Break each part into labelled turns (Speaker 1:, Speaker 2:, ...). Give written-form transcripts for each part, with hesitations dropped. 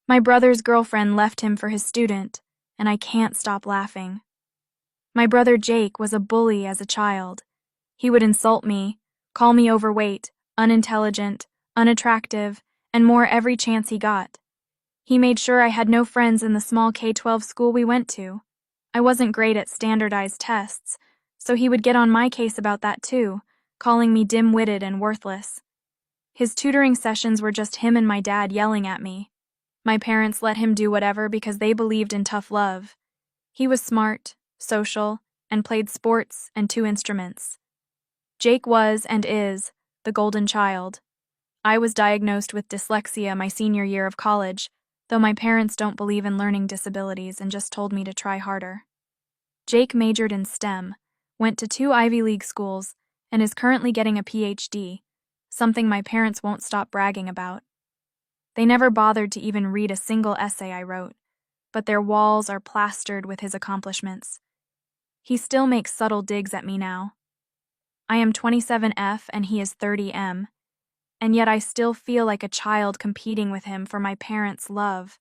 Speaker 1: My brother's girlfriend left him for his student, and I can't stop laughing. My brother Jake was a bully as a child. He would insult me, call me overweight, unintelligent, unattractive, and more every chance he got. He made sure I had no friends in the small K-12 school we went to. I wasn't great at standardized tests, so he would get on my case about that too, calling me dim-witted and worthless. His tutoring sessions were just him and my dad yelling at me. My parents let him do whatever because they believed in tough love. He was smart, social, and played sports and 2 instruments. Jake was, and is, the golden child. I was diagnosed with dyslexia my senior year of college, though my parents don't believe in learning disabilities and just told me to try harder. Jake majored in STEM, went to 2 Ivy League schools, and is currently getting a PhD, something my parents won't stop bragging about. They never bothered to even read a single essay I wrote, but their walls are plastered with his accomplishments. He still makes subtle digs at me now. I am 27F and he is 30M, and yet I still feel like a child competing with him for my parents' love.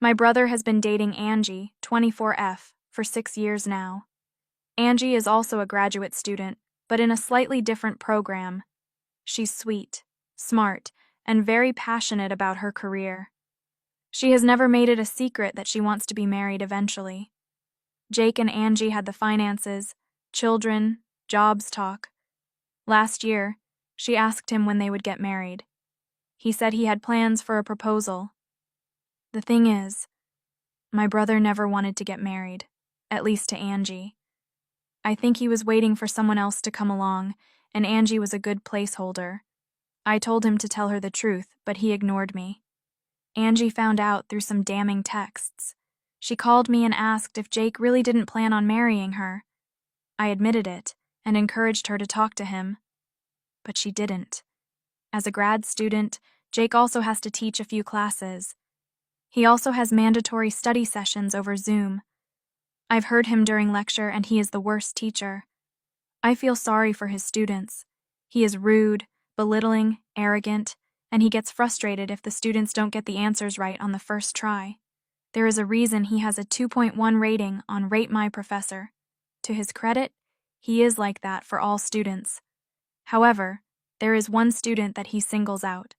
Speaker 1: My brother has been dating Angie, 24F, for 6 years now. Angie is also a graduate student, but in a slightly different program. She's sweet, smart, and very passionate about her career. She has never made it a secret that she wants to be married eventually. Jake and Angie had the finances, children, jobs talk. Last year, she asked him when they would get married. He said he had plans for a proposal. The thing is, my brother never wanted to get married, at least to Angie. I think he was waiting for someone else to come along, and Angie was a good placeholder. I told him to tell her the truth, but he ignored me. Angie found out through some damning texts. She called me and asked if Jake really didn't plan on marrying her. I admitted it and encouraged her to talk to him. But she didn't. As a grad student, Jake also has to teach a few classes. He also has mandatory study sessions over Zoom. I've heard him during lecture and he is the worst teacher. I feel sorry for his students. He is rude, belittling, arrogant, and he gets frustrated if the students don't get the answers right on the first try. There is a reason he has a 2.1 rating on Rate My Professor. To his credit, he is like that for all students. However, there is one student that he singles out.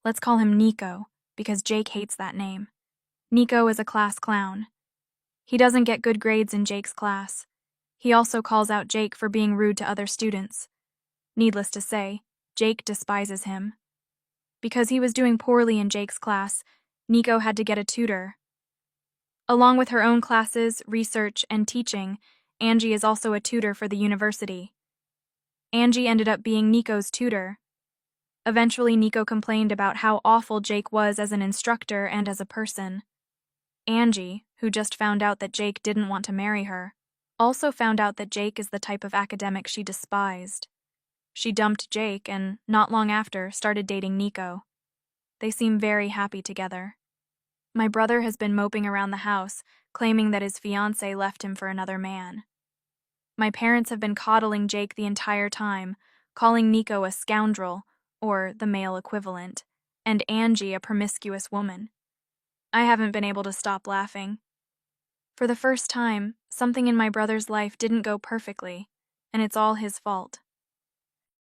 Speaker 1: Let's call him Nico, because Jake hates that name. Nico is a class clown. He doesn't get good grades in Jake's class. He also calls out Jake for being rude to other students. Needless to say, Jake despises him. Because he was doing poorly in Jake's class, Nico had to get a tutor. Along with her own classes, research, and teaching, Angie is also a tutor for the university. Angie ended up being Nico's tutor. Eventually, Nico complained about how awful Jake was as an instructor and as a person. Angie, who just found out that Jake didn't want to marry her, also found out that Jake is the type of academic she despised. She dumped Jake and, not long after, started dating Nico. They seem very happy together. My brother has been moping around the house, claiming that his fiancée left him for another man. My parents have been coddling Jake the entire time, calling Nico a scoundrel, or the male equivalent, and Angie a promiscuous woman. I haven't been able to stop laughing. For the first time, something in my brother's life didn't go perfectly, and it's all his fault.